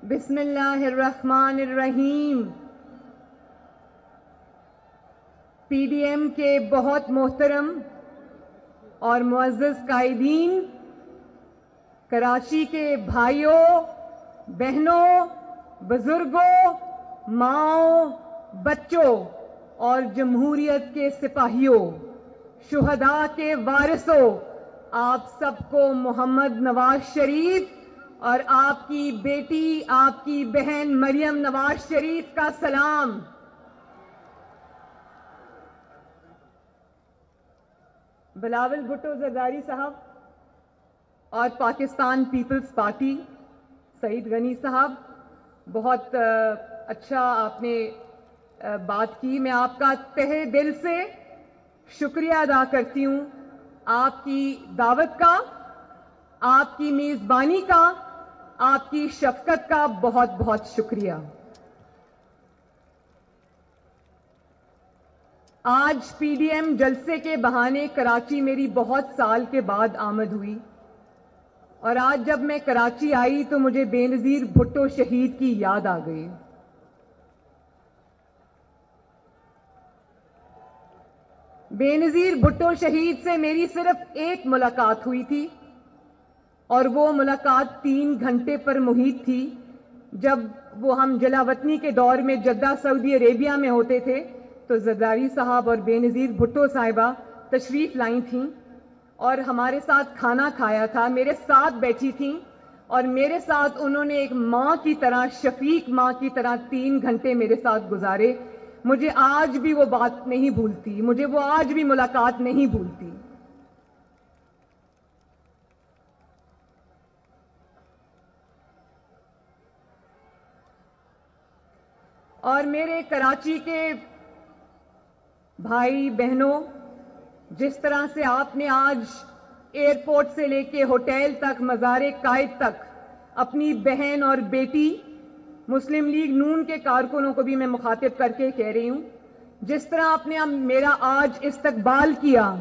بسم اللہ الرحمن الرحیم۔ پی ڈی ایم کے بہت محترم اور معزز قائدین، کراچی کے بھائیوں، بہنوں، بزرگوں، ماؤں، بچوں اور جمہوریت کے سپاہیوں، شہداء کے وارثوں، آپ سب کو محمد نواز شریف اور آپ کی بیٹی، آپ کی بہن مریم نواز شریف کا سلام۔ بلاول بھٹو زرداری صاحب اور پاکستان پیپلز پارٹی سعید غنی صاحب، بہت اچھا آپ نے بات کی۔ میں آپ کا تہہ دل سے شکریہ ادا کرتی ہوں، آپ کی دعوت کا، آپ کی میزبانی کا، آپ کی شفقت کا بہت بہت شکریہ۔ آج پی ڈی ایم جلسے کے بہانے کراچی میری بہت سال کے بعد آمد ہوئی، اور آج جب میں کراچی آئی تو مجھے بے نظیر بھٹو شہید کی یاد آ گئی۔ بے نظیر بھٹو شہید سے میری صرف ایک ملاقات ہوئی تھی، اور وہ ملاقات 3 گھنٹے پر محیط تھی، جب وہ ہم جلاوطنی کے دور میں جدہ سعودی عربیہ میں ہوتے تھے تو زرداری صاحب اور بے نظیر بھٹو صاحبہ تشریف لائی تھیں اور ہمارے ساتھ کھانا کھایا تھا، میرے ساتھ بیٹھی تھیں، اور میرے ساتھ انہوں نے ایک ماں کی طرح، شفیق ماں کی طرح 3 گھنٹے میرے ساتھ گزارے۔ مجھے آج بھی وہ بات نہیں بھولتی، مجھے وہ آج بھی ملاقات نہیں بھولتی۔ اور میرے کراچی کے بھائی بہنوں، جس طرح سے آپ نے آج ایئرپورٹ سے لے کے ہوٹل تک، مزار قائد تک اپنی بہن اور بیٹی، مسلم لیگ نون کے کارکنوں کو بھی میں مخاطب کر کے کہہ رہی ہوں، جس طرح آپ نے میرا آج استقبال کیا،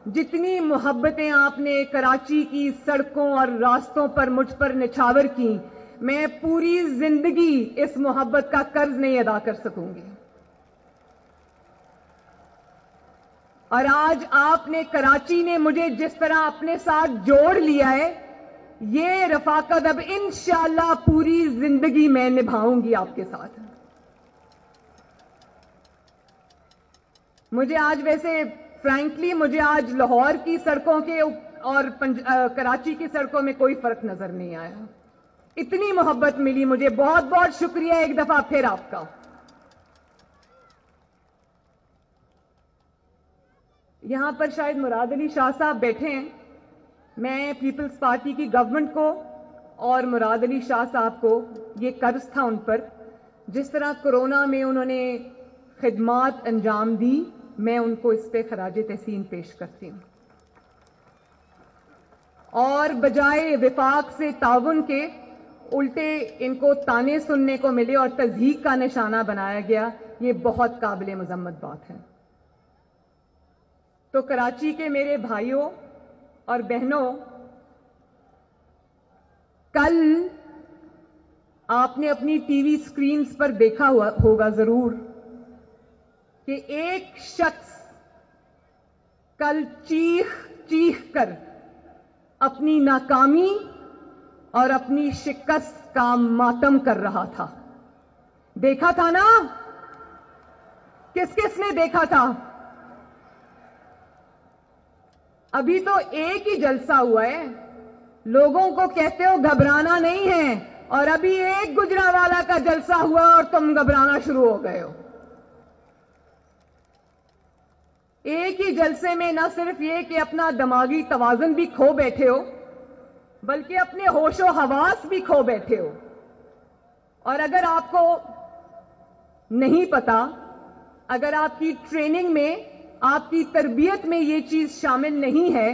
جتنی محبتیں آپ نے کراچی کی سڑکوں اور راستوں پر مجھ پر نچھاور کی، میں پوری زندگی اس محبت کا قرض نہیں ادا کر سکوں گی۔ اور آج آپ نے، کراچی نے مجھے جس طرح اپنے ساتھ جوڑ لیا ہے، یہ رفاقت اب انشاءاللہ پوری زندگی میں نبھاؤں گی آپ کے ساتھ۔ مجھے آج ویسے فرینکلی مجھے آج لاہور کی سڑکوں کے اور کراچی کی سڑکوں میں کوئی فرق نظر نہیں آیا، اتنی محبت ملی مجھے۔ بہت بہت شکریہ ایک دفعہ پھر آپ کا۔ یہاں پر شاید مراد علی شاہ صاحب بیٹھے ہیں۔ میں پیپلز پارٹی کی گورنمنٹ کو اور مراد علی شاہ صاحب کو یہ قرض تھا ان پر، جس طرح کورونا میں انہوں نے خدمات انجام دی، میں ان کو اس پہ خراج تحسین پیش کرتی ہوں۔ اور بجائے وفاق سے تعاون کے الٹے ان کو تانے سننے کو ملے اور تضحیک کا نشانہ بنایا گیا، یہ بہت قابل مذمت بات ہے۔ تو کراچی کے میرے بھائیوں اور بہنوں، کل آپ نے اپنی ٹی وی سکرینز پر دیکھا ہوگا ضرور کہ ایک شخص کل چیخ چیخ کر اپنی ناکامی اور اپنی شکست کا ماتم کر رہا تھا۔ دیکھا تھا نا؟ کس کس نے دیکھا تھا؟ ابھی تو ایک ہی جلسہ ہوا ہے، لوگوں کو کہتے ہو گھبرانا نہیں ہے، اور ابھی ایک گجرانوالہ کا جلسہ ہوا اور تم گھبرانا شروع ہو گئے ہو۔ ایک ہی جلسے میں نہ صرف یہ کہ اپنا دماغی توازن بھی کھو بیٹھے ہو، بلکہ اپنے ہوش و حواس بھی کھو بیٹھے ہو۔ اور اگر آپ کو نہیں پتا، اگر آپ کی ٹریننگ میں، آپ کی تربیت میں یہ چیز شامل نہیں ہے،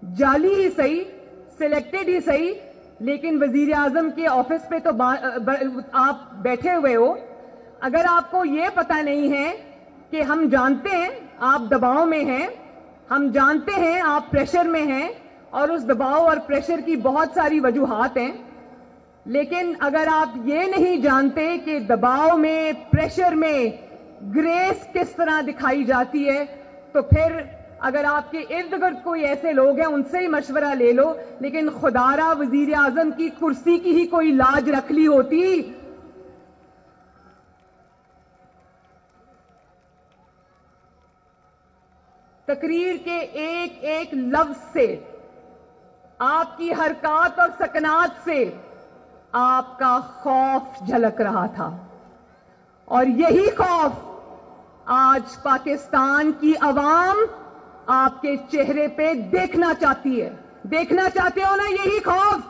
جعلی ہی صحیح، سلیکٹڈ ہی صحیح، لیکن وزیر اعظم کے آفس پہ تو آپ بیٹھے ہوئے ہو، اگر آپ کو یہ پتہ نہیں ہے کہ ہم جانتے ہیں آپ دباؤ میں ہیں، ہم جانتے ہیں آپ پریشر میں ہیں، اور اس دباؤ اور پریشر کی بہت ساری وجوہات ہیں، لیکن اگر آپ یہ نہیں جانتے کہ دباؤ میں، پریشر میں گریس کس طرح دکھائی جاتی ہے، تو پھر اگر آپ کے ارد گرد کوئی ایسے لوگ ہیں ان سے ہی مشورہ لے لو، لیکن خدارا وزیر اعظم کی کرسی کی ہی کوئی لاج رکھ لی ہوتی۔ تقریر کے ایک ایک لفظ سے، آپ کی حرکات اور سکنات سے آپ کا خوف جھلک رہا تھا، اور یہی خوف آج پاکستان کی عوام آپ کے چہرے پہ دیکھنا چاہتی ہے۔ دیکھنا چاہتے ہو نا یہی خوف؟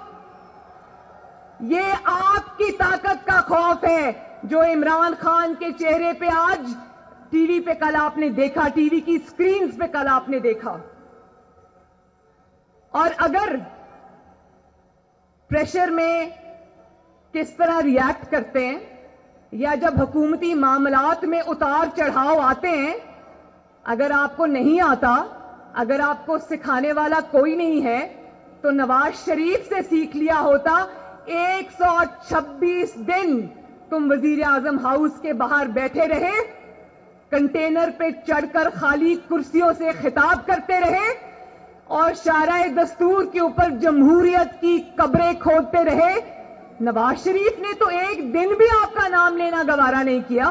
یہ آپ کی طاقت کا خوف ہے جو عمران خان کے چہرے پہ آج ٹی وی پہ کل آپ نے دیکھا، ٹی وی کی سکرینز پہ کل آپ نے دیکھا۔ اور اگر پریشر میں کس طرح ریاکٹ کرتے ہیں، یا جب حکومتی معاملات میں اتار چڑھاؤ آتے ہیں، اگر آپ کو نہیں آتا، اگر آپ کو سکھانے والا کوئی نہیں ہے، تو نواز شریف سے سیکھ لیا ہوتا۔ 126 دن تم وزیر اعظم ہاؤس کے باہر بیٹھے رہے، کنٹینر پہ چڑھ کر خالی کرسیوں سے خطاب کرتے رہے، اور شارع دستور کے اوپر جمہوریت کی قبریں کھودتے رہے۔ نواز شریف نے تو ایک دن بھی آپ کا نام لینا گوارا نہیں کیا۔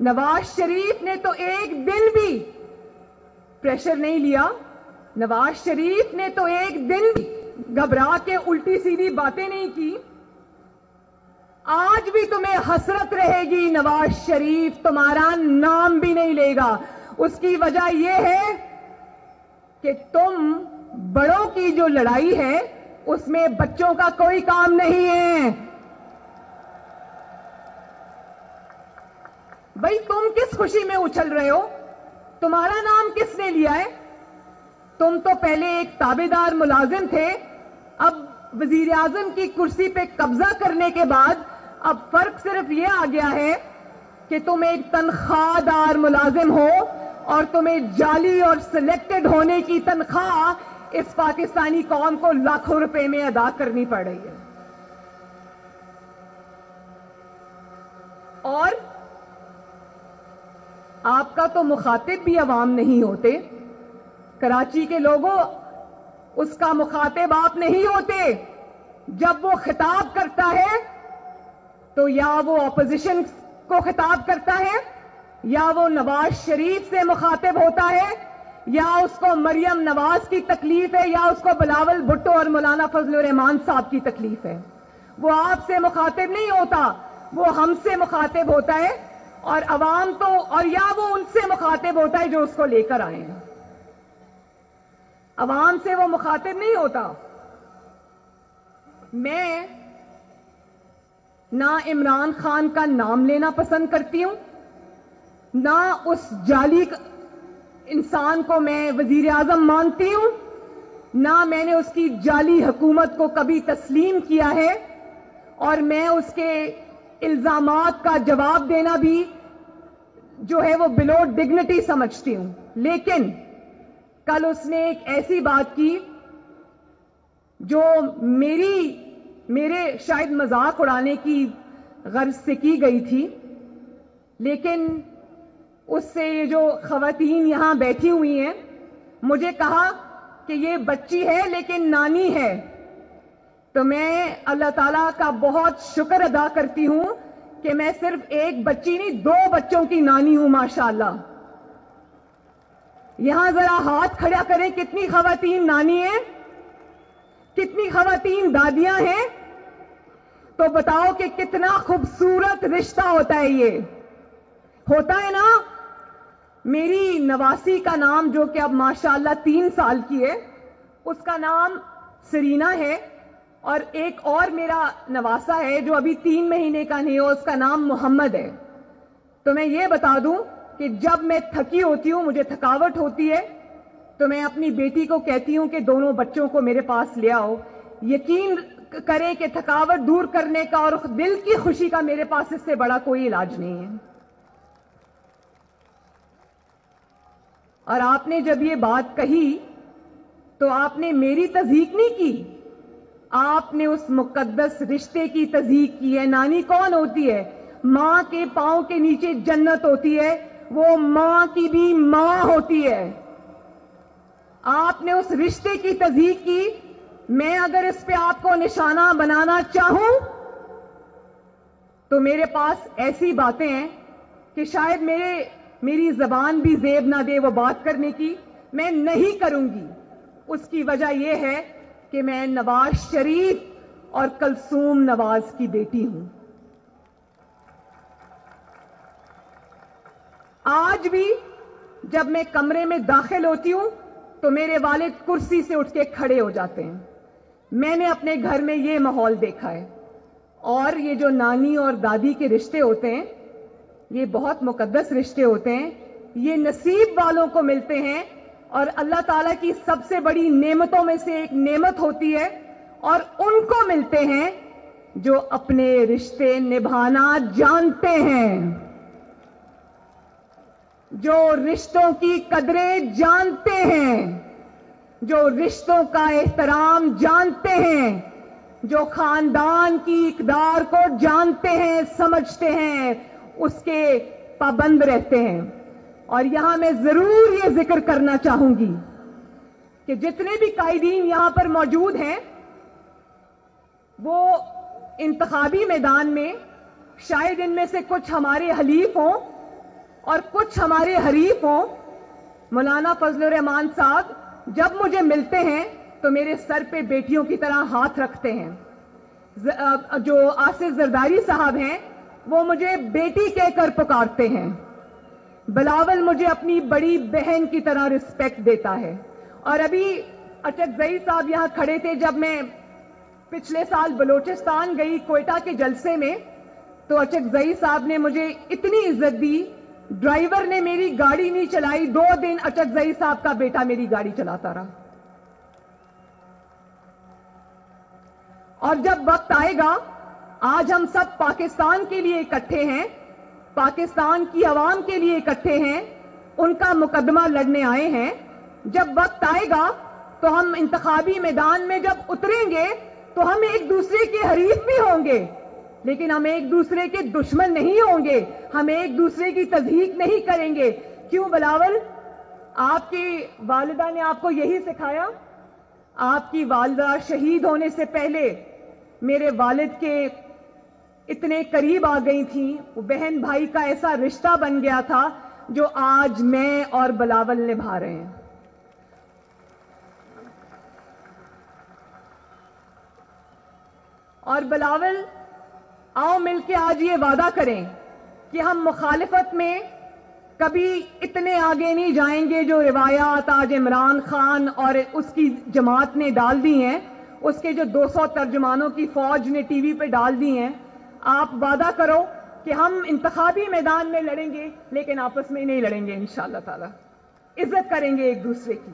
نواز شریف نے تو ایک دن بھی پریشر نہیں لیا۔ نواز شریف نے تو ایک دن بھی گھبرا کے الٹی سیدھی باتیں نہیں کی۔ آج بھی تمہیں حسرت رہے گی، نواز شریف تمہارا نام بھی نہیں لے گا۔ اس کی وجہ یہ ہے کہ تم بڑوں کی جو لڑائی ہے اس میں بچوں کا کوئی کام نہیں ہے۔ بھائی تم کس خوشی میں اچھل رہے ہو؟ تمہارا نام کس نے لیا ہے؟ تم تو پہلے ایک تابعدار ملازم تھے، اب وزیر اعظم کی کرسی پہ قبضہ کرنے کے بعد اب فرق صرف یہ آ گیا ہے کہ تم ایک تنخواہ دار ملازم ہو، اور تمہیں جعلی اور سلیکٹڈ ہونے کی تنخواہ اس پاکستانی قوم کو لاکھوں روپے میں ادا کرنی پڑ رہی ہے۔ اور آپ کا تو مخاطب بھی عوام نہیں ہوتے۔ کراچی کے لوگوں، اس کا مخاطب آپ نہیں ہوتے۔ جب وہ خطاب کرتا ہے تو یا وہ اپوزیشن کو خطاب کرتا ہے، یا وہ نواز شریف سے مخاطب ہوتا ہے، یا اس کو مریم نواز کی تکلیف ہے، یا اس کو بلاول بھٹو اور مولانا فضل الرحمان صاحب کی تکلیف ہے۔ وہ آپ سے مخاطب نہیں ہوتا، وہ ہم سے مخاطب ہوتا ہے، اور عوام تو، اور یا وہ ان سے مخاطب ہوتا ہے جو اس کو لے کر آئے ہیں۔ عوام سے وہ مخاطب نہیں ہوتا۔ میں نہ عمران خان کا نام لینا پسند کرتی ہوں، نہ اس جعلی انسان کو میں وزیر اعظم مانتی ہوں، نہ میں نے اس کی جعلی حکومت کو کبھی تسلیم کیا ہے، اور میں اس کے الزامات کا جواب دینا بھی جو ہے وہ بلو ڈگنیٹی سمجھتی ہوں۔ لیکن کل اس نے ایک ایسی بات کی جو میرے شاید مذاق اڑانے کی غرض سے کی گئی تھی، لیکن اس سے یہ جو خواتین یہاں بیٹھی ہوئی ہیں، مجھے کہا کہ یہ بچی ہے لیکن نانی ہے۔ تو میں اللہ تعالیٰ کا بہت شکر ادا کرتی ہوں کہ میں صرف ایک بچی نہیں، 2 بچوں کی نانی ہوں ماشاءاللہ۔ یہاں ذرا ہاتھ کھڑا کریں، کتنی خواتین نانی ہیں، کتنی خواتین دادیاں ہیں؟ تو بتاؤ کہ کتنا خوبصورت رشتہ ہوتا ہے یہ، ہوتا ہے نا؟ میری نواسی کا نام جو کہ اب ماشاءاللہ 3 سال کی ہے، اس کا نام سرینا ہے، اور ایک اور میرا نواسا ہے جو ابھی 3 مہینے کا نہیں ہو، اس کا نام محمد ہے۔ تو میں یہ بتا دوں کہ جب میں تھکی ہوتی ہوں، مجھے تھکاوٹ ہوتی ہے، تو میں اپنی بیٹی کو کہتی ہوں کہ دونوں بچوں کو میرے پاس لے آؤ۔ یقین کریں کہ تھکاوٹ دور کرنے کا اور دل کی خوشی کا میرے پاس اس سے بڑا کوئی علاج نہیں ہے۔ اور آپ نے جب یہ بات کہی تو آپ نے میری تصدیق نہیں کی، آپ نے اس مقدس رشتے کی تضحیق کی ہے. نانی کون ہوتی ہے؟ ماں کے پاؤں کے نیچے جنت ہوتی ہے, وہ ماں کی بھی ماں ہوتی ہے. آپ نے اس رشتے کی تضحیق کی. میں اگر اس پہ آپ کو نشانہ بنانا چاہوں تو میرے پاس ایسی باتیں ہیں کہ شاید میری زبان بھی زیب نہ دے وہ بات کرنے کی. میں نہیں کروں گی. اس کی وجہ یہ ہے کہ میں نواز شریف اور کلثوم نواز کی بیٹی ہوں. آج بھی جب میں کمرے میں داخل ہوتی ہوں تو میرے والد کرسی سے اٹھ کے کھڑے ہو جاتے ہیں. میں نے اپنے گھر میں یہ ماحول دیکھا ہے. اور یہ جو نانی اور دادی کے رشتے ہوتے ہیں یہ بہت مقدس رشتے ہوتے ہیں. یہ نصیب والوں کو ملتے ہیں اور اللہ تعالیٰ کی سب سے بڑی نعمتوں میں سے ایک نعمت ہوتی ہے, اور ان کو ملتے ہیں جو اپنے رشتے نبھانا جانتے ہیں, جو رشتوں کی قدریں جانتے ہیں, جو رشتوں کا احترام جانتے ہیں, جو خاندان کی اقدار کو جانتے ہیں, سمجھتے ہیں, اس کے پابند رہتے ہیں. اور یہاں میں ضرور یہ ذکر کرنا چاہوں گی کہ جتنے بھی قائدین یہاں پر موجود ہیں وہ انتخابی میدان میں شاید ان میں سے کچھ ہمارے حلیف ہوں اور کچھ ہمارے حریف ہوں. مولانا فضل الرحمان صاحب جب مجھے ملتے ہیں تو میرے سر پہ بیٹیوں کی طرح ہاتھ رکھتے ہیں. جو آصف زرداری صاحب ہیں وہ مجھے بیٹی کہہ کر پکارتے ہیں. بلاول مجھے اپنی بڑی بہن کی طرح رسپیکٹ دیتا ہے. اور ابھی اچکزئی صاحب یہاں کھڑے تھے جب میں پچھلے سال بلوچستان گئی کوئٹہ کے جلسے میں, تو اچکزئی صاحب نے مجھے اتنی عزت دی. ڈرائیور نے میری گاڑی نہیں چلائی, 2 دن اچکزئی صاحب کا بیٹا میری گاڑی چلاتا رہا. اور جب وقت آئے گا, آج ہم سب پاکستان کے لیے اکٹھے ہیں, پاکستان کی عوام کے لیے اکٹھے ہیں, ان کا مقدمہ لڑنے آئے ہیں. جب وقت آئے گا تو ہم انتخابی میدان میں جب اتریں گے تو ہم ایک دوسرے کے حریف بھی ہوں گے, لیکن ہم ایک دوسرے کے دشمن نہیں ہوں گے. ہم ایک دوسرے کی تضحیق نہیں کریں گے. کیوں بلاول؟ آپ کی والدہ نے آپ کو یہی سکھایا. آپ کی والدہ شہید ہونے سے پہلے میرے والد کے اتنے قریب آ گئی تھیں, وہ بہن بھائی کا ایسا رشتہ بن گیا تھا جو آج میں اور بلاول نبھا رہے ہیں. اور بلاول, آؤ مل کے آج یہ وعدہ کریں کہ ہم مخالفت میں کبھی اتنے آگے نہیں جائیں گے جو روایات آج عمران خان اور اس کی جماعت نے ڈال دی ہیں, اس کے جو 200 ترجمانوں کی فوج نے ٹی وی پہ ڈال دی ہیں. آپ وعدہ کرو کہ ہم انتخابی میدان میں لڑیں گے لیکن آپس میں نہیں لڑیں گے انشاءاللہ تعالی. عزت کریں گے ایک دوسرے کی.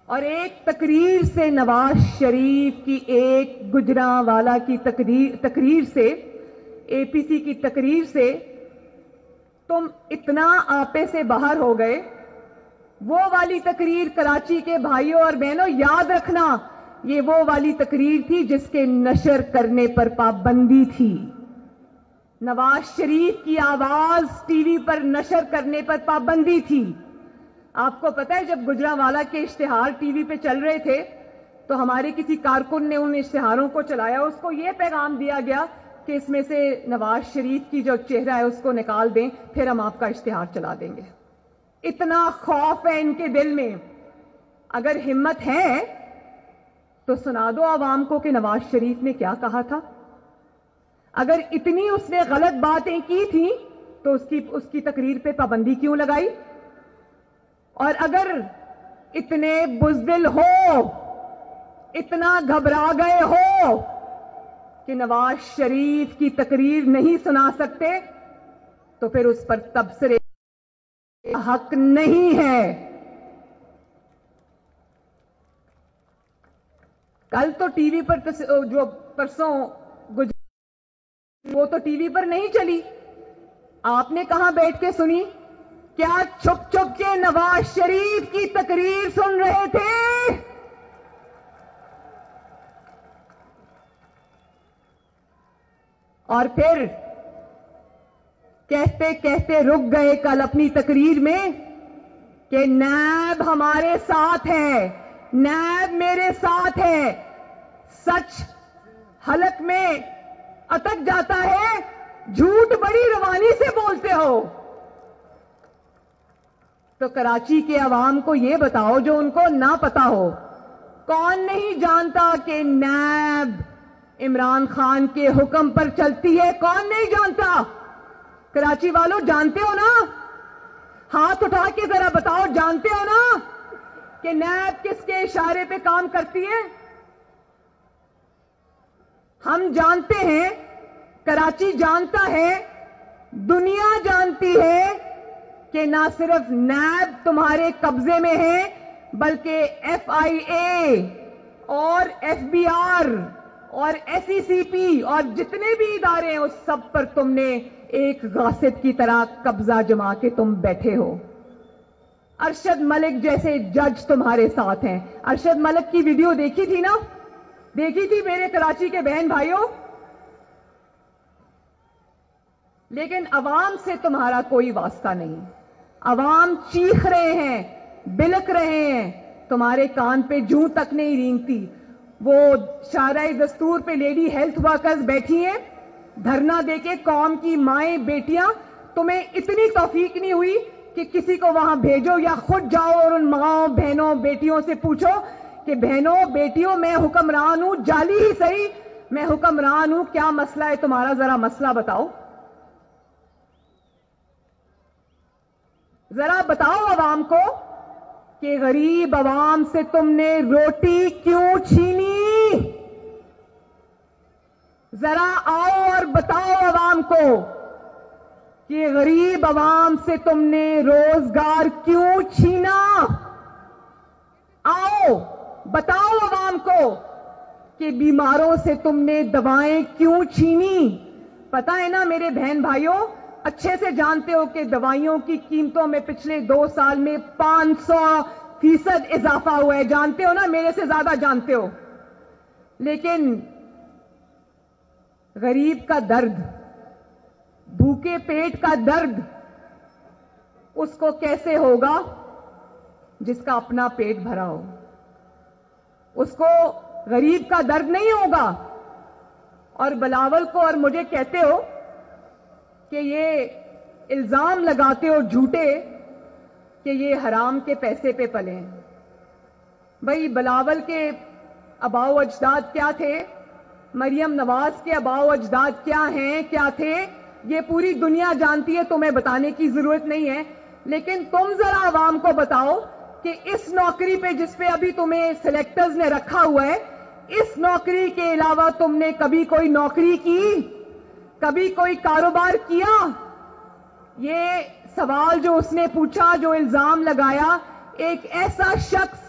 اور ایک تقریر سے, نواز شریف کی ایک گجرانوالہ کی تقریر سے, اے پی سی کی تقریر سے تم اتنا آپے سے باہر ہو گئے. وہ والی تقریر کراچی کے بھائیوں اور بہنوں یاد رکھنا, یہ وہ والی تقریر تھی جس کے نشر کرنے پر پابندی تھی. نواز شریف کی آواز ٹی وی پر نشر کرنے پر پابندی تھی. آپ کو پتہ ہے جب گجرانوالہ کے اشتہار ٹی وی پہ چل رہے تھے تو ہمارے کسی کارکن نے ان اشتہاروں کو چلایا, اس کو یہ پیغام دیا گیا کہ اس میں سے نواز شریف کی جو چہرہ ہے اس کو نکال دیں, پھر ہم آپ کا اشتہار چلا دیں گے. اتنا خوف ہے ان کے دل میں. اگر ہمت ہے تو سنا دو عوام کو کہ نواز شریف نے کیا کہا تھا. اگر اتنی اس نے غلط باتیں کی تھیں تو اس کی تقریر پہ پابندی کیوں لگائی؟ اور اگر اتنے بزدل ہو, اتنا گھبرا گئے ہو کہ نواز شریف کی تقریر نہیں سنا سکتے تو پھر اس پر تبصرے حق نہیں ہے. کل تو ٹی وی پر جو پرسوں وہ تو ٹی وی پر نہیں چلی. آپ نے کہاں بیٹھ کے سنی کیا چھپ چھپ کے نواز شریف کی تقریر سن رہے تھے؟ اور پھر کہتے کہتے رک گئے کل اپنی تقریر میں کہ نیب ہمارے ساتھ ہے، نیب میرے ساتھ ہے۔ سچ حلق میں اٹک جاتا ہے، جھوٹ بڑی روانی سے بولتے ہو۔ تو کراچی کے عوام کو یہ بتاؤ جو ان کو نہ پتا ہو، کون نہیں جانتا کہ نیب عمران خان کے حکم پر چلتی ہے؟ کون نہیں جانتا؟ کراچی والوں جانتے ہو نا؟ ہاتھ اٹھا کے ذرا بتاؤ، جانتے ہو نا کہ نیب کس کے اشارے پہ کام کرتی ہے؟ ہم جانتے ہیں، کراچی جانتا ہے، دنیا جانتی ہے کہ نہ صرف نیب تمہارے قبضے میں ہے بلکہ ایف آئی اے اور ایف بی آر اور ایس ای سی پی اور جتنے بھی ادارے ہیں اس سب پر تم نے ایک غاصب کی طرح قبضہ جما کے تم بیٹھے ہو۔ ارشد ملک جیسے جج تمہارے ساتھ ہیں۔ ارشد ملک کی ویڈیو دیکھی تھی نا؟ دیکھی تھی میرے کراچی کے بہن بھائیوں؟ لیکن عوام سے تمہارا کوئی واسطہ نہیں۔ عوام چیخ رہے ہیں، بلک رہے ہیں، تمہارے کان پہ جوں تک نہیں رینگتی۔ وہ شاہراہ دستور پہ لیڈی ہیلتھ ورکرز بیٹھی ہیں دھرنا دے کے، قوم کی مائیں بیٹیاں، تمہیں اتنی توفیق نہیں ہوئی کہ کسی کو وہاں بھیجو یا خود جاؤ اور ان ماؤں بہنوں بیٹیوں سے پوچھو کہ بہنوں بیٹیوں میں حکمران ہوں، جعلی ہی صحیح میں حکمران ہوں، کیا مسئلہ ہے تمہارا؟ ذرا مسئلہ بتاؤ، ذرا بتاؤ عوام کو کہ غریب عوام سے تم نے روٹی کیوں چھینی؟ ذرا آؤ اور بتاؤ عوام کو کہ غریب عوام سے تم نے روزگار کیوں چھینا؟ آؤ بتاؤ عوام کو کہ بیماروں سے تم نے دوائیں کیوں چھینی؟ پتہ ہے نا میرے بہن بھائیوں، اچھے سے جانتے ہو کہ دوائیوں کی قیمتوں میں پچھلے 2 سال میں 500% اضافہ ہوا ہے، جانتے ہو نا؟ میرے سے زیادہ جانتے ہو۔ لیکن غریب کا درد، بھوکے پیٹ کا درد اس کو کیسے ہوگا جس کا اپنا پیٹ بھرا ہو؟ اس کو غریب کا درد نہیں ہوگا۔ اور بلاول کو اور مجھے کہتے ہو کہ یہ الزام لگاتے ہو جھوٹے کہ یہ حرام کے پیسے پہ پلے ہیں۔ بھائی بلاول کے آباء و اجداد کیا تھے؟ مریم نواز کے آباء و اجداد کیا ہیں، کیا تھے؟ یہ پوری دنیا جانتی ہے، تمہیں بتانے کی ضرورت نہیں ہے۔ لیکن تم ذرا عوام کو بتاؤ کہ اس نوکری پہ جس پہ ابھی تمہیں سلیکٹرز نے رکھا ہوا ہے، اس نوکری کے علاوہ تم نے کبھی کوئی نوکری کی؟ کبھی کوئی کاروبار کیا؟ یہ سوال جو اس نے پوچھا، جو الزام لگایا، ایک ایسا شخص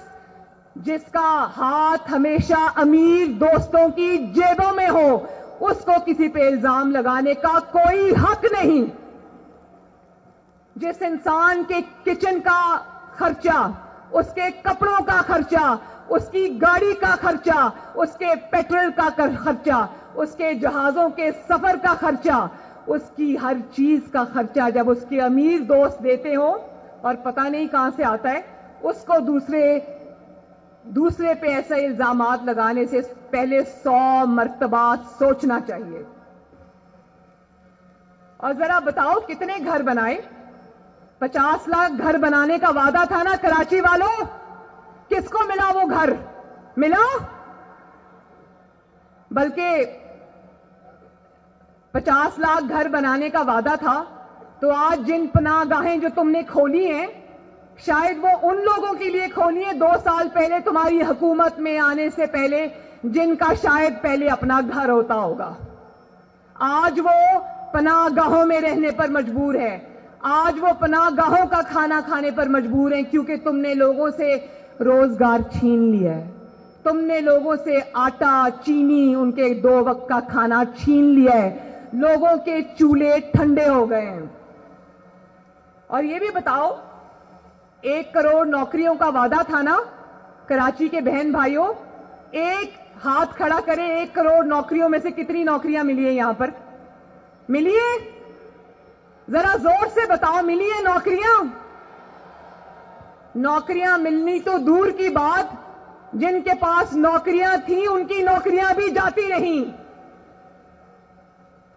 جس کا ہاتھ ہمیشہ امیر دوستوں کی جیبوں میں ہو، اس کو کسی پہ الزام لگانے کا کوئی حق نہیں۔ جس انسان کے کچن کا خرچہ، اس کے کپڑوں کا خرچہ، اس کی گاڑی کا خرچہ، اس کے پیٹرول کا خرچہ، اس کے جہازوں کے سفر کا خرچہ، اس کی ہر چیز کا خرچہ جب اس کے امیر دوست دیتے ہوں اور پتہ نہیں کہاں سے آتا ہے، اس کو دوسرے پہ ایسے الزامات لگانے سے پہلے 100 مرتبہ سوچنا چاہیے۔ اور ذرا بتاؤ کتنے گھر بنائے؟ 50 لاکھ گھر بنانے کا وعدہ تھا نا کراچی والوں؟ کس کو ملا وہ گھر؟ ملا؟ بلکہ 50 لاکھ گھر بنانے کا وعدہ تھا تو آج جن پناہ گاہیں جو تم نے کھولی ہیں، شاید وہ ان لوگوں کے لیے کھولی ہیں 2 سال پہلے تمہاری حکومت میں آنے سے پہلے، جن کا شاید پہلے اپنا گھر ہوتا ہوگا۔ آج وہ پناہ گاہوں میں رہنے پر مجبور ہے، آج وہ پناہ گاہوں کا کھانا کھانے پر مجبور ہیں، کیونکہ تم نے لوگوں سے روزگار چھین لیا ہے، تم نے لوگوں سے آٹا چینی ان کے 2 وقت کا کھانا چھین لیا ہے، لوگوں کے چولہے ٹھنڈے ہو گئے ہیں۔ اور یہ بھی بتاؤ 1 کروڑ نوکریوں کا وعدہ تھا نا کراچی کے بہن بھائیوں, ایک ہاتھ کھڑا کرے 1 کروڑ نوکریوں میں سے کتنی نوکریاں ملی ہیں یہاں پر؟ ملی ہیں؟ ذرا زور سے بتاؤ, ملی ہیں نوکریاں؟ نوکریاں ملنی تو دور کی بات, جن کے پاس نوکریاں تھیں ان کی نوکریاں بھی جاتی رہیں.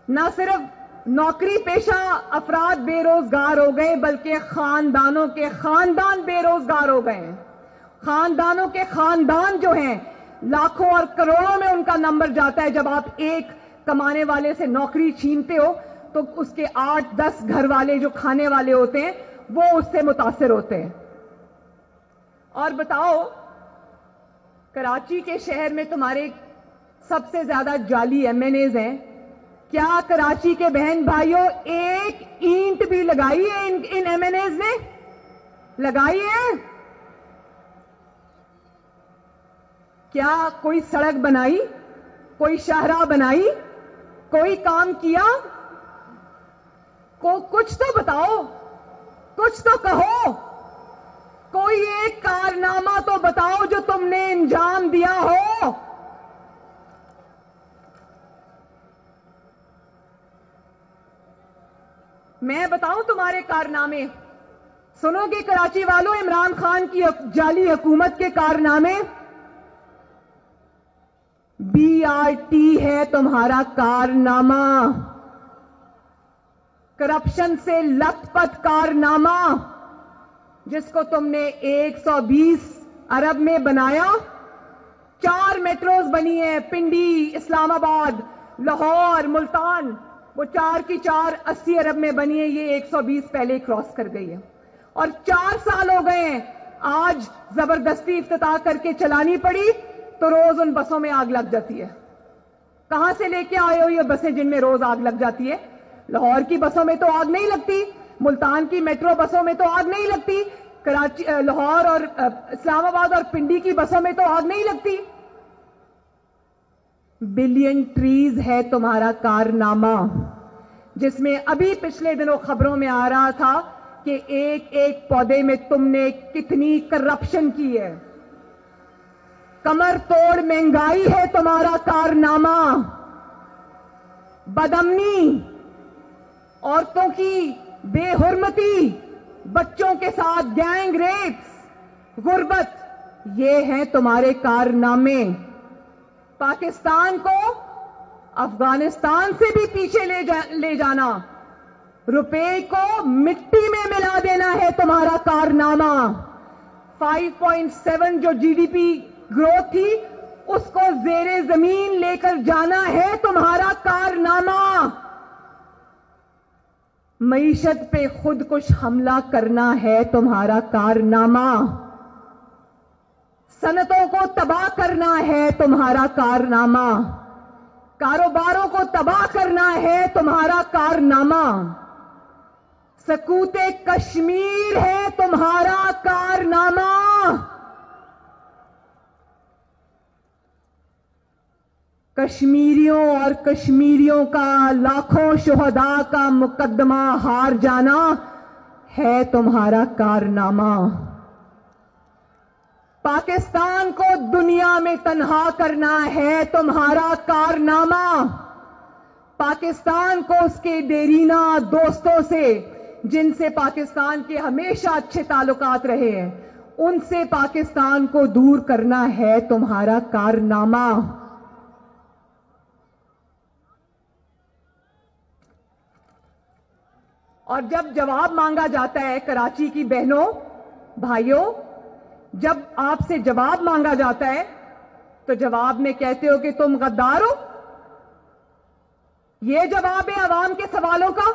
نہ صرف نوکری پیشہ افراد بے روزگار ہو گئے بلکہ خاندانوں کے خاندان بے روزگار ہو گئے ہیں. خاندانوں کے خاندان جو ہیں لاکھوں اور کروڑوں میں ان کا نمبر جاتا ہے. جب آپ ایک کمانے والے سے نوکری چھینتے ہو تو اس کے 8-10 گھر والے جو کھانے والے ہوتے ہیں وہ اس سے متاثر ہوتے ہیں. اور بتاؤ کراچی کے شہر میں تمہارے سب سے زیادہ جعلی ایم این ایز ہیں, کیا کراچی کے بہن بھائیوں ایک اینٹ بھی لگائی ہے ان ایم این ایز نے؟ لگائی ہے؟ کیا کوئی سڑک بنائی, کوئی شاہراہ بنائی, کوئی کام کیا؟ کچھ تو بتاؤ, کچھ تو کہو, کوئی ایک کارنامہ تو بتاؤ جو تم نے انجام دیا ہو. میں بتاؤں تمہارے کارنامے, سنو گے کراچی والوں عمران خان کی جعلی حکومت کے کارنامے؟ BRT ہے تمہارا کارنامہ, کرپشن سے لت پت کارنامہ, جس کو تم نے 120 ارب میں بنایا. 4 میٹروز بنی ہیں, پنڈی, اسلام آباد, لاہور, ملتان, وہ 4 کی 4 80 ارب میں بنی ہے. یہ 120 پہلے کراس کر گئی ہے. اور 4 سال ہو گئے ہیں, آج زبردستی افتتاح کر کے چلانی پڑی تو روز ان بسوں میں آگ لگ جاتی ہے. کہاں سے لے کے آئے ہو یہ بسیں جن میں روز آگ لگ جاتی ہے؟ لاہور کی بسوں میں تو آگ نہیں لگتی, ملتان کی میٹرو بسوں میں تو آگ نہیں لگتی, کراچی, لاہور اور اسلام آباد اور پنڈی کی بسوں میں تو آگ نہیں لگتی. بلین ٹریز ہے تمہارا کارنامہ, جس میں ابھی پچھلے دنوں خبروں میں آ رہا تھا کہ ایک ایک پودے میں تم نے کتنی کرپشن کی ہے. کمر توڑ مہنگائی ہے تمہارا کارنامہ, بدامنی, عورتوں کی بے حرمتی, بچوں کے ساتھ گینگ ریپس, غربت, یہ ہیں تمہارے کارنامے. پاکستان کو افغانستان سے بھی پیچھے لے جانا, روپے کو مٹی میں ملا دینا ہے تمہارا کارنامہ. 5.7 جو GDP گروتھ تھی اس کو زیر زمین لے کر جانا ہے تمہارا کارنامہ. معیشت پہ خود کش حملہ کرنا ہے تمہارا کارنامہ. صنعتوں کو تباہ کرنا ہے تمہارا کارنامہ. کاروباروں کو تباہ کرنا ہے تمہارا کارنامہ. سکوت کشمیر ہے تمہارا کارنامہ. کشمیریوں اور کشمیریوں کا لاکھوں شہداء کا مقدمہ ہار جانا ہے تمہارا کارنامہ. پاکستان کو دنیا میں تنہا کرنا ہے تمہارا کارنامہ. پاکستان کو اس کے دیرینہ دوستوں سے, جن سے پاکستان کے ہمیشہ اچھے تعلقات رہے ہیں, ان سے پاکستان کو دور کرنا ہے تمہارا کارنامہ. اور جب جواب مانگا جاتا ہے کراچی کی بہنوں بھائیوں, جب آپ سے جواب مانگا جاتا ہے تو جواب میں کہتے ہو کہ تم غدار ہو. یہ جواب ہے عوام کے سوالوں کا.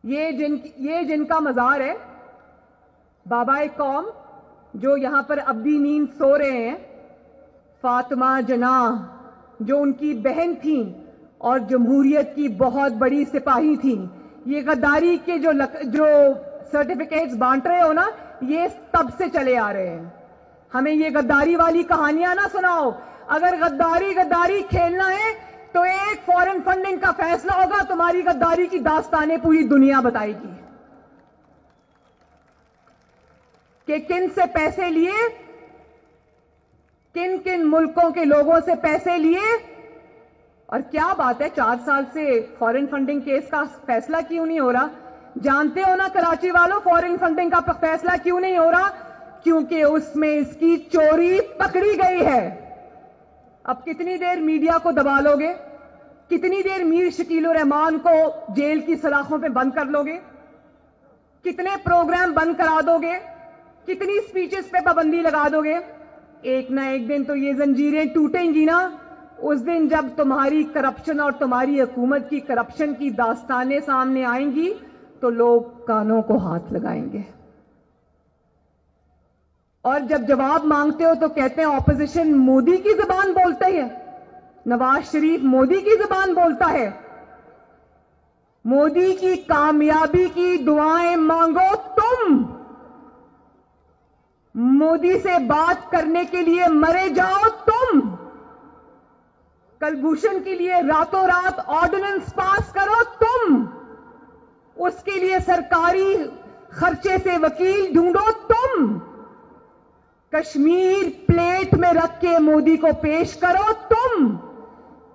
یہ جن کا مزار ہے, بابا قوم جو یہاں پر ابدی نیند سو رہے ہیں, فاطمہ جناح جو ان کی بہن تھیں اور جمہوریت کی بہت بڑی سپاہی تھیں, یہ غداری کے جو سرٹیفکیٹس بانٹ رہے ہو نا, یہ تب سے چلے آ رہے ہیں. ہمیں یہ غداری والی کہانیاں نہ سناؤ. اگر غداری کھیلنا ہے تو ایک فورن فنڈنگ کا فیصلہ ہوگا, تمہاری غداری کی داستانیں پوری دنیا بتائے گی. کہ کن سے پیسے لیے, کن کن ملکوں کے لوگوں سے پیسے لیے. اور کیا بات ہے 4 سال سے فارن فنڈنگ کیس کا فیصلہ کیوں نہیں ہو رہا؟ جانتے ہو نا کراچی والوں, فارن فنڈنگ کا فیصلہ کیوں نہیں ہو رہا؟ کیونکہ اس میں اس کی چوری پکڑی گئی ہے. اب کتنی دیر میڈیا کو دبا لو گے؟ کتنی دیر میر شکیل الرحمان کو جیل کی سلاخوں پہ بند کر لو گے؟ کتنے پروگرام بند کرا دو گے؟ کتنی سپیچز پہ پابندی لگا دو گے؟ ایک نہ ایک دن تو یہ زنجیریں ٹوٹیں گی نا. اس دن جب تمہاری کرپشن اور تمہاری حکومت کی کرپشن کی داستانیں سامنے آئیں گی تو لوگ کانوں کو ہاتھ لگائیں گے. اور جب جواب مانگتے ہو تو کہتے ہیں اپوزیشن مودی کی زبان بولتا ہے, نواز شریف مودی کی زبان بولتا ہے. مودی کی کامیابی کی دعائیں مانگو تم, مودی سے بات کرنے کے لیے مرے جاؤ تم, کلبھوشن کے لیے راتوں رات آرڈیننس پاس کرو تم, اس کے لیے سرکاری خرچے سے وکیل ڈھونڈو تم, کشمیر پلیٹ میں رکھ کے مودی کو پیش کرو تم,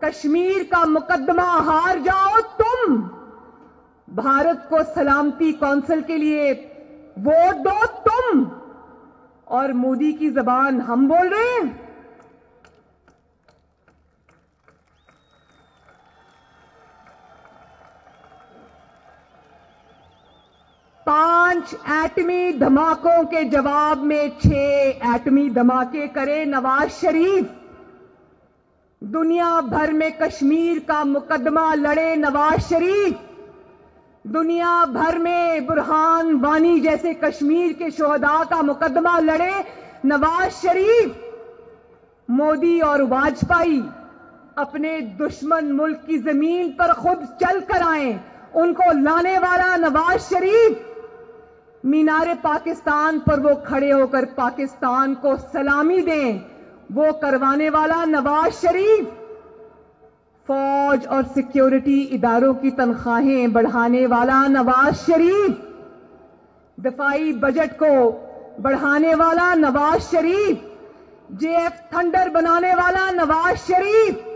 کشمیر کا مقدمہ ہار جاؤ تم, بھارت کو سلامتی کونسل کے لیے ووٹ دو تم, اور مودی کی زبان ہم بول رہے ہیں. پانچ ایٹمی دھماکوں کے جواب میں 6 ایٹمی دھماکے کرے نواز شریف. دنیا بھر میں کشمیر کا مقدمہ لڑے نواز شریف. دنیا بھر میں برہان وانی جیسے کشمیر کے شہداء کا مقدمہ لڑے نواز شریف. مودی اور واجپئی اپنے دشمن ملک کی زمین پر خود چل کر آئیں, ان کو لانے والا نواز شریف. مینار پاکستان پر وہ کھڑے ہو کر پاکستان کو سلامی دیں, وہ کروانے والا نواز شریف. فوج اور سیکیورٹی اداروں کی تنخواہیں بڑھانے والا نواز شریف. دفاعی بجٹ کو بڑھانے والا Nawaz Sharif. J F thunder بنانے والا نواز شریف.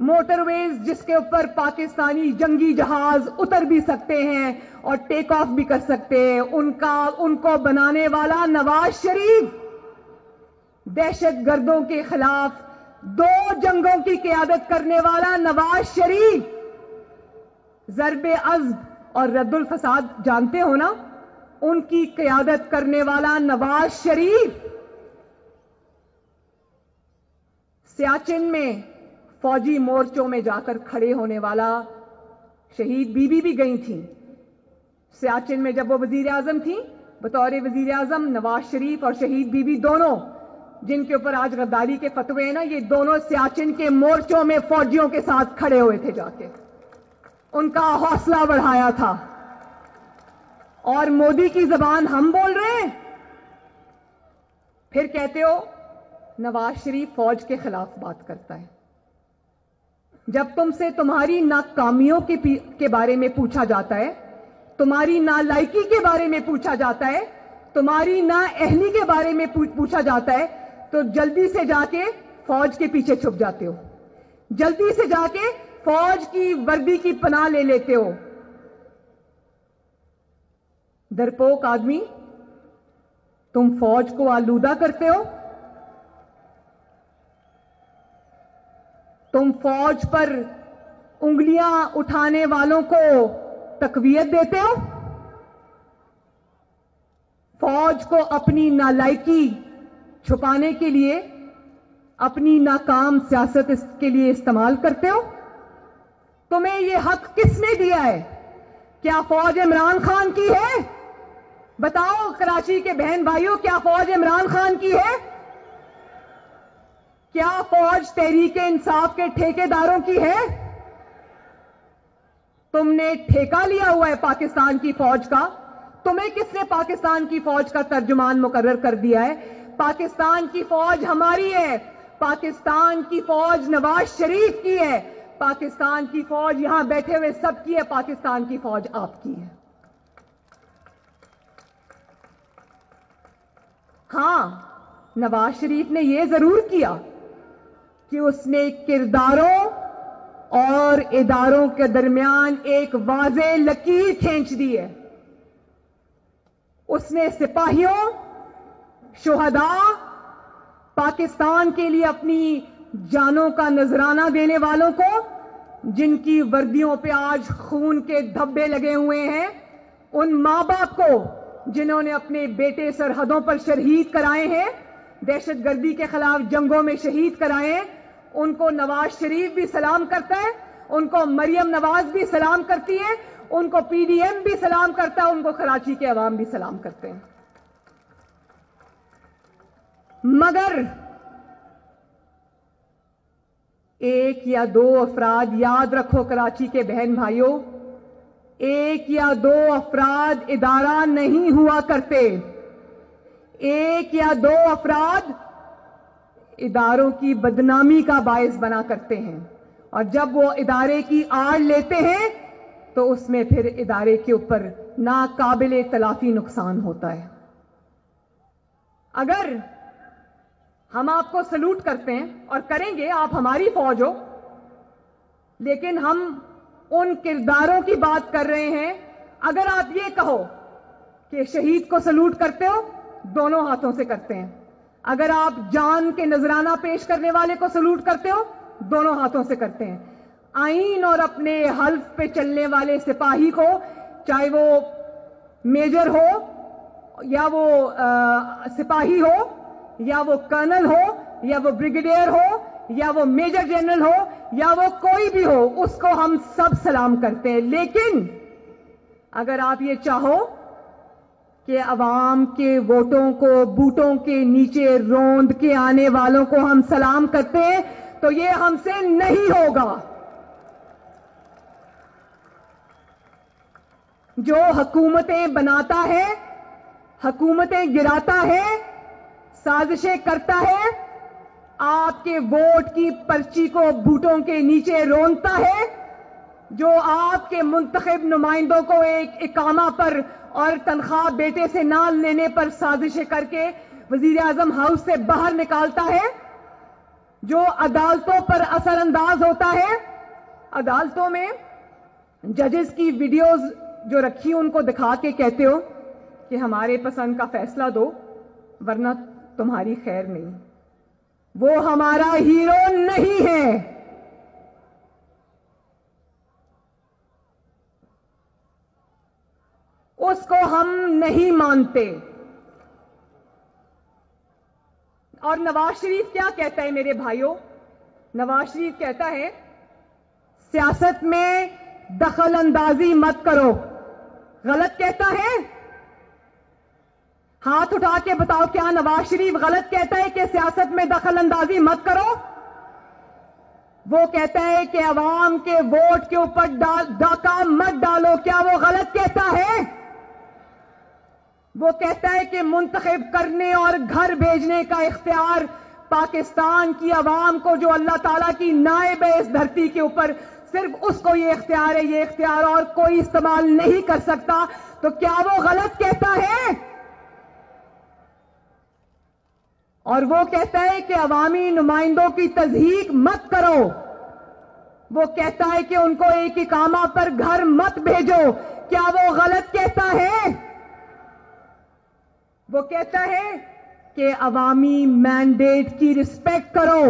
موٹر ویز جس کے اوپر پاکستانی جنگی جہاز اتر بھی سکتے ہیں اور ٹیک آف بھی کر سکتے ہیں, ان کو بنانے والا نواز شریف. دہشت گردوں کے خلاف 2 جنگوں کی قیادت کرنے والا نواز شریف. ضرب عزم اور رد الفساد جانتے ہو نا, ان کی قیادت کرنے والا نواز شریف. سیاچن میں فوجی مورچوں میں جا کر کھڑے ہونے والا, شہید بی بی بھی گئی تھیں سیاچن میں جب وہ وزیر اعظم تھیں. بطور وزیر اعظم نواز شریف اور شہید بی بی دونوں, جن کے اوپر آج غداری کے فتوے ہیں نا, یہ دونوں سیاچن کے مورچوں میں فوجیوں کے ساتھ کھڑے ہوئے تھے, جا کے ان کا حوصلہ بڑھایا تھا. اور مودی کی زبان ہم بول رہے ہیں. پھر کہتے ہو نواز شریف فوج کے خلاف بات کرتا ہے. جب تم سے تمہاری ناکامیوں کے بارے میں پوچھا جاتا ہے, تمہاری نالائکی کے بارے میں پوچھا جاتا ہے, تمہاری نااہلی کے بارے میں پوچھا جاتا ہے, تو جلدی سے جا کے فوج کے پیچھے چھپ جاتے ہو, جلدی سے جا کے فوج کی وردی کی پناہ لے لیتے ہو. ڈرپوک آدمی, تم فوج کو آلودہ کرتے ہو, تم فوج پر انگلیاں اٹھانے والوں کو تقویت دیتے ہو, فوج کو اپنی نالائکی چھپانے کے لیے, اپنی ناکام سیاست کے لیے استعمال کرتے ہو. تمہیں یہ حق کس نے دیا ہے؟ کیا فوج عمران خان کی ہے؟ بتاؤ کراچی کے بہن بھائیوں, کیا فوج عمران خان کی ہے؟ کیا فوج تحریک انصاف کے ٹھیکیداروں کی ہے؟ تم نے ٹھیکہ لیا ہوا ہے پاکستان کی فوج کا. تمہیں کس نے پاکستان کی فوج کا ترجمان مقرر کر دیا ہے؟ پاکستان کی فوج ہماری ہے, پاکستان کی فوج نواز شریف کی ہے, پاکستان کی فوج یہاں بیٹھے ہوئے سب کی ہے, پاکستان کی فوج آپ کی ہے. ہاں، نواز شریف نے یہ ضرور کیا کہ اس نے کرداروں اور اداروں کے درمیان ایک واضح لکیر کھینچ دی ہے. اس نے سپاہیوں، شہداء، پاکستان کے لیے اپنی جانوں کا نذرانہ دینے والوں کو، جن کی وردیوں پہ آج خون کے دھبے لگے ہوئے ہیں، ان ماں باپ کو جنہوں نے اپنے بیٹے سرحدوں پر شہید کرائے ہیں، دہشت گردی کے خلاف جنگوں میں شہید کرائے ہیں، ان کو نواز شریف بھی سلام کرتا ہے، ان کو مریم نواز بھی سلام کرتی ہے، ان کو پی ڈی ایم بھی سلام کرتا ہے، ان کو کراچی کے عوام بھی سلام کرتے ہیں. مگر ایک یا دو افراد، یاد رکھو کراچی کے بہن بھائیوں، ایک یا دو افراد ادارہ نہیں ہوا کرتے. ایک یا دو افراد اداروں کی بدنامی کا باعث بنا کرتے ہیں، اور جب وہ ادارے کی آڑ لیتے ہیں تو اس میں پھر ادارے کے اوپر ناقابل تلافی نقصان ہوتا ہے. اگر ہم آپ کو سلوٹ کرتے ہیں اور کریں گے، آپ ہماری فوج ہو، لیکن ہم ان کرداروں کی بات کر رہے ہیں. اگر آپ یہ کہو کہ شہید کو سلوٹ کرتے ہو، دونوں ہاتھوں سے کرتے ہیں. اگر آپ جان کے نذرانہ پیش کرنے والے کو سلوٹ کرتے ہو، دونوں ہاتھوں سے کرتے ہیں. آئین اور اپنے حلف پہ چلنے والے سپاہی کو، چاہے وہ میجر ہو یا وہ سپاہی ہو یا وہ کرنل ہو یا وہ بریگیڈیئر ہو یا وہ میجر جنرل ہو یا وہ کوئی بھی ہو، اس کو ہم سب سلام کرتے ہیں. لیکن اگر آپ یہ چاہو کہ عوام کے ووٹوں کو بوٹوں کے نیچے روند کے آنے والوں کو ہم سلام کرتے ہیں، تو یہ ہم سے نہیں ہوگا. جو حکومتیں بناتا ہے، حکومتیں گراتا ہے، سازشیں کرتا ہے، آپ کے ووٹ کی پرچی کو بوٹوں کے نیچے رونتا ہے، جو آپ کے منتخب نمائندوں کو ایک اقامہ پر اور تنخواہ بیٹے سے نہ لینے پر سازشیں کر کے وزیر اعظم ہاؤس سے باہر نکالتا ہے، جو عدالتوں پر اثر انداز ہوتا ہے. عدالتوں میں ججز کی ویڈیوز جو رکھی ان کو دکھا کے کہتے ہو کہ ہمارے پسند کا فیصلہ دو ورنہ تمہاری خیر نہیں. وہ ہمارا ہیرو نہیں ہے. اس کو ہم نہیں مانتے. اور نواز شریف کیا کہتا ہے میرے بھائیوں؟ نواز شریف کہتا ہے سیاست میں دخل اندازی مت کرو. غلط کہتا ہے؟ ہاتھ اٹھا کے بتاؤ، کیا نواز شریف غلط کہتا ہے کہ سیاست میں دخل اندازی مت کرو؟ وہ کہتا ہے کہ عوام کے ووٹ کے اوپر ڈاکہ مت ڈالو. کیا وہ غلط کہتا ہے؟ وہ کہتا ہے کہ منتخب کرنے اور گھر بھیجنے کا اختیار پاکستان کی عوام کو، جو اللہ تعالیٰ کی نائب ہے اس دھرتی کے اوپر، صرف اس کو یہ اختیار ہے، یہ اختیار اور کوئی استعمال نہیں کر سکتا. تو کیا وہ غلط کہتا ہے؟ اور وہ کہتا ہے کہ عوامی نمائندوں کی تضحیک مت کرو. وہ کہتا ہے کہ ان کو ایک اقامہ پر گھر مت بھیجو. کیا وہ غلط کہتا ہے؟ وہ کہتا ہے کہ عوامی مینڈیٹ کی رسپیکٹ کرو،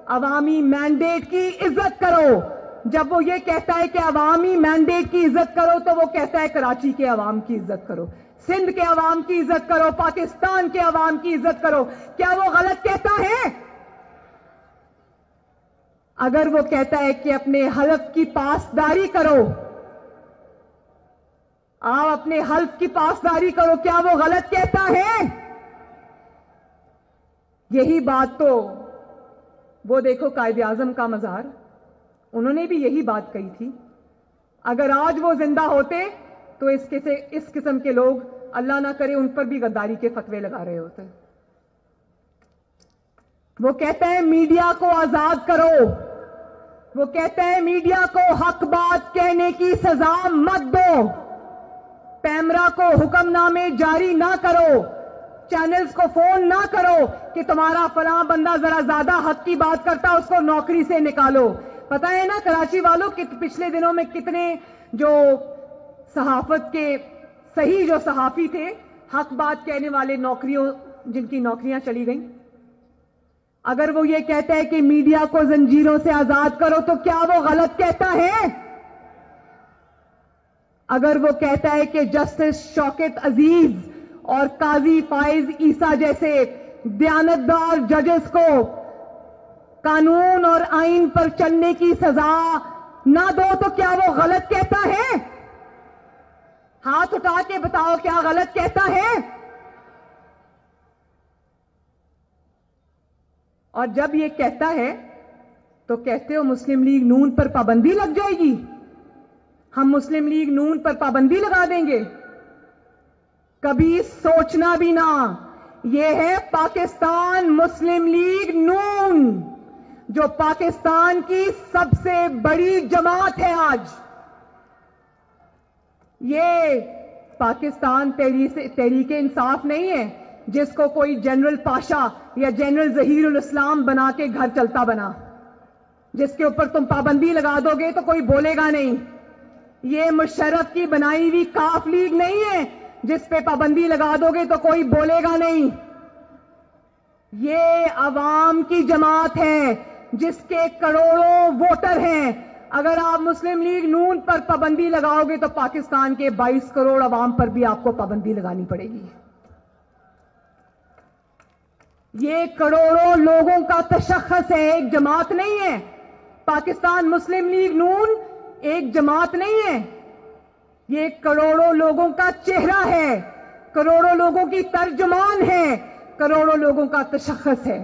عوامی مینڈیٹ کی عزت کرو. جب وہ یہ کہتا ہے کہ عوامی مینڈیٹ کی عزت کرو تو وہ کہتا ہے کراچی کے عوام کی عزت کرو، سندھ کے عوام کی عزت کرو، پاکستان کے عوام کی عزت کرو. کیا وہ غلط کہتا ہے؟ اگر وہ کہتا ہے کہ اپنے حلف کی پاسداری کرو، آپ اپنے حلف کی پاسداری کرو، کیا وہ غلط کہتا ہے؟ یہی بات تو وہ دیکھو قائد اعظم کا مزار، انہوں نے بھی یہی بات کہی تھی. اگر آج وہ زندہ ہوتے تو اس قسم کے لوگ اللہ نہ کرے ان پر بھی غداری کے فتوے لگا رہے ہوتے. وہ کہتا ہے میڈیا کو آزاد کرو، وہ کہتا ہے میڈیا کو حق بات کہنے کی سزا مت دو، پیمرا کو حکم نامے جاری نہ کرو، چینلز کو فون نہ کرو کہ تمہارا فلاں بندہ ذرا زیادہ حق کی بات کرتا اس کو نوکری سے نکالو. پتہ ہے نا کراچی والوں کہ پچھلے دنوں میں کتنے جو صحافت کے صحیح جو صحافی تھے حق بات کہنے والے جن کی نوکریاں چلی گئیں. اگر وہ یہ کہتا ہے کہ میڈیا کو زنجیروں سے آزاد کرو تو کیا وہ غلط کہتا ہے؟ اگر وہ کہتا ہے کہ جسٹس شوکت عزیز اور قاضی فائز عیسیٰ جیسے دیانتدار ججز کو قانون اور آئین پر چلنے کی سزا نہ دو تو کیا وہ غلط کہتا ہے؟ ہاتھ اٹھا کے بتاؤ کیا غلط کہتا ہے؟ اور جب یہ کہتا ہے تو کہتے ہو مسلم لیگ نون پر پابندی لگ جائے گی. ہم مسلم لیگ نون پر پابندی لگا دیں گے. کبھی سوچنا بھی نہ. یہ ہے پاکستان مسلم لیگ نون جو پاکستان کی سب سے بڑی جماعت ہے آج. یہ پاکستان تحریک انصاف نہیں ہے جس کو کوئی جنرل پاشا یا جنرل ظہیر الاسلام بنا کے گھر چلتا بنا, جس کے اوپر تم پابندی لگا دو گے تو کوئی بولے گا نہیں. یہ مشرف کی بنائی ہوئی کاف لیگ نہیں ہے جس پہ پابندی لگا دو گے تو کوئی بولے گا نہیں. یہ عوام کی جماعت ہے جس کے کروڑوں ووٹر ہیں. اگر آپ مسلم لیگ نون پر پابندی لگاؤ گے تو پاکستان کے 22 کروڑ عوام پر بھی آپ کو پابندی لگانی پڑے گی. یہ کروڑوں لوگوں کا تشخص ہے, ایک جماعت نہیں ہے. پاکستان مسلم لیگ نون ایک جماعت نہیں ہے, یہ کروڑوں لوگوں کا چہرہ ہے, کروڑوں لوگوں کی ترجمان ہے, کروڑوں لوگوں کا تشخص ہے.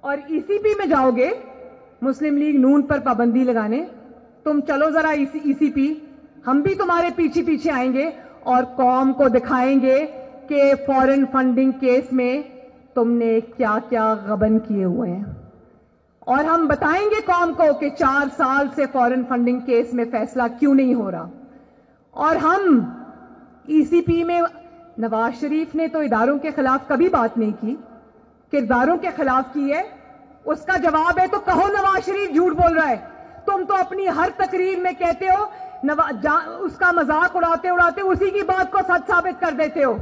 اور ای سی پی میں جاؤ گے مسلم لیگ نون پر پابندی لگانے, تم چلو ذرا ای سی پی, ہم بھی تمہارے پیچھے پیچھے آئیں گے اور قوم کو دکھائیں گے کہ فارن فنڈنگ کیس میں تم نے کیا کیا غبن کیے ہوئے ہیں. اور ہم بتائیں گے قوم کو کہ 4 سال سے فارن فنڈنگ کیس میں فیصلہ کیوں نہیں ہو رہا. اور ہم ای سی پی میں نواز شریف نے تو اداروں کے خلاف کبھی بات نہیں کی, کرداروں کے خلاف کی ہے. اس کا جواب ہے تو کہو نواز شریف جھوٹ بول رہا ہے. تم تو اپنی ہر تقریر میں کہتے ہو اس کا مذاق اڑاتے اڑاتے اسی کی بات کو سچ ثابت کر دیتے ہو.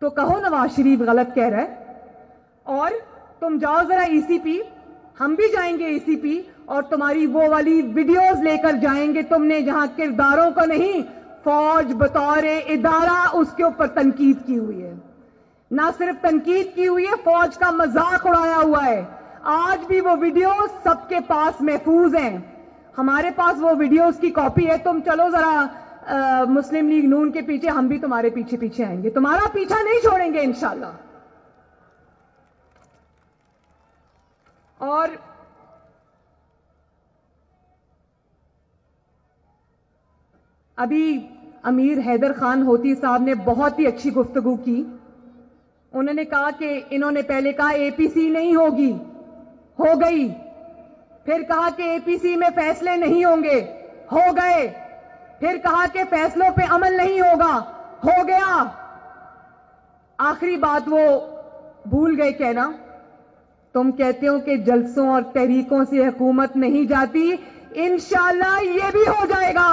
تو کہو نواز شریف غلط کہہ رہا ہے. اور تم جاؤ ذرا ای سی پی, ہم بھی جائیں گے ای سی پی اور تمہاری وہ والی ویڈیوز لے کر جائیں گے تم نے جہاں کرداروں کو نہیں فوج بطور ادارہ اس کے اوپر تنقید کی ہوئی ہے. نہ صرف تنقید کی ہوئی ہے, فوج کا مذاق اڑایا ہوا ہے. آج بھی وہ ویڈیوز سب کے پاس محفوظ ہیں. ہمارے پاس وہ ویڈیوز کی کاپی ہے. تم چلو ذرا مسلم لیگ نون کے پیچھے, ہم بھی تمہارے پیچھے پیچھے آئیں گے, تمہارا پیچھا نہیں چھوڑیں گے انشاءاللہ. اور ابھی امیر حیدر خان ہوتی صاحب نے بہت ہی اچھی گفتگو کی. انہوں نے کہا کہ انہوں نے پہلے کہا اے پی سی نہیں ہوگی, ہو گئی. پھر کہا کہ اے پی سی میں فیصلے نہیں ہوں گے, ہو گئے. پھر کہا کہ فیصلوں پہ عمل نہیں ہوگا, ہو گیا. آخری بات وہ بھول گئے کہنا. تم کہتے ہو کہ جلسوں اور تحریکوں سے حکومت نہیں جاتی, انشاءاللہ یہ بھی ہو جائے گا.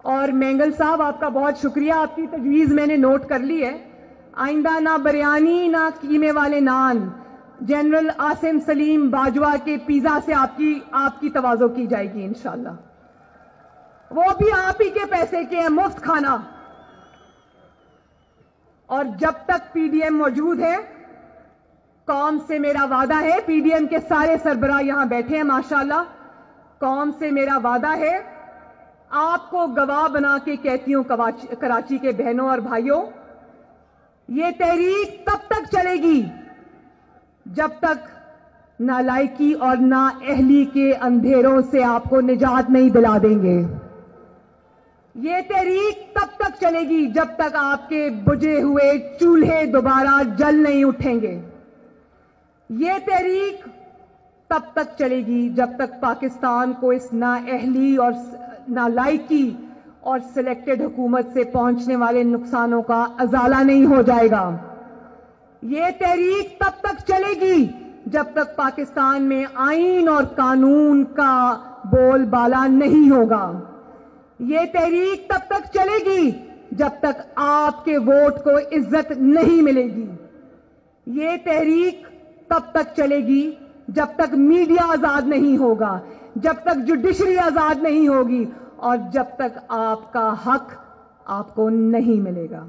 اور مینگل صاحب آپ کا بہت شکریہ, آپ کی تجویز میں نے نوٹ کر لی ہے. آئندہ نہ بریانی نہ قیمے والے نان, جنرل عاصم سلیم باجوہ کے پیزا سے آپ کی تواضع کی جائے گی انشاءاللہ. وہ بھی آپ ہی کے پیسے کے ہیں, مفت کھانا. اور جب تک پی ڈی ایم موجود ہے, قوم سے میرا وعدہ ہے, پی ڈی ایم کے سارے سربراہ یہاں بیٹھے ہیں ماشاءاللہ, قوم سے میرا وعدہ ہے, آپ کو گواہ بنا کے کہتی ہوں کراچی کے بہنوں اور بھائیوں, یہ تحریک تب تک چلے گی جب تک نالائکی اور نااہلی کے اندھیروں سے آپ کو نجات نہیں دلا دیں گے. یہ تحریک تب تک چلے گی جب تک آپ کے بجھے ہوئے چولہے دوبارہ جل نہیں اٹھیں گے. یہ تحریک تب تک چلے گی جب تک پاکستان کو اس نااہلی اور نالائکی اور سلیکٹڈ حکومت سے پہنچنے والے نقصانوں کا ازالہ نہیں ہو جائے گا. یہ تحریک تب تک چلے گی جب تک پاکستان میں آئین اور قانون کا بول بالا نہیں ہوگا. یہ تحریک تب تک چلے گی جب تک آپ کے ووٹ کو عزت نہیں ملے گی. یہ تحریک تب تک چلے گی جب تک میڈیا آزاد نہیں ہوگا, جب تک جوڈیشری آزاد نہیں ہوگی, اور جب تک آپ کا حق آپ کو نہیں ملے گا.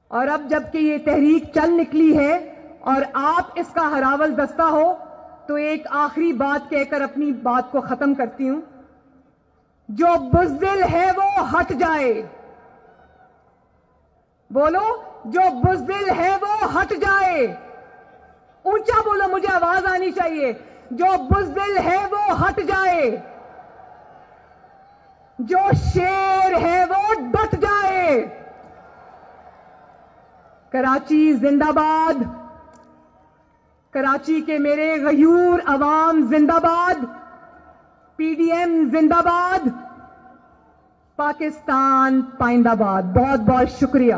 اور اب جب کہ یہ تحریک چل نکلی ہے اور آپ اس کا ہراول دستہ ہو, تو ایک آخری بات کہہ کر اپنی بات کو ختم کرتی ہوں. جو بزدل ہے وہ ہٹ جائے. بولو, جو بزدل ہے وہ ہٹ جائے. اونچا بولو, مجھے آواز آنی چاہیے. جو بزدل ہے وہ ہٹ جائے. جو شیر ہے وہ ڈٹ جائے. کراچی زندہ باد. کراچی کے میرے غیور عوام زندہ باد. پی ڈی ایم زندہ باد. پاکستان پائندہ باد. بہت بہت شکریہ.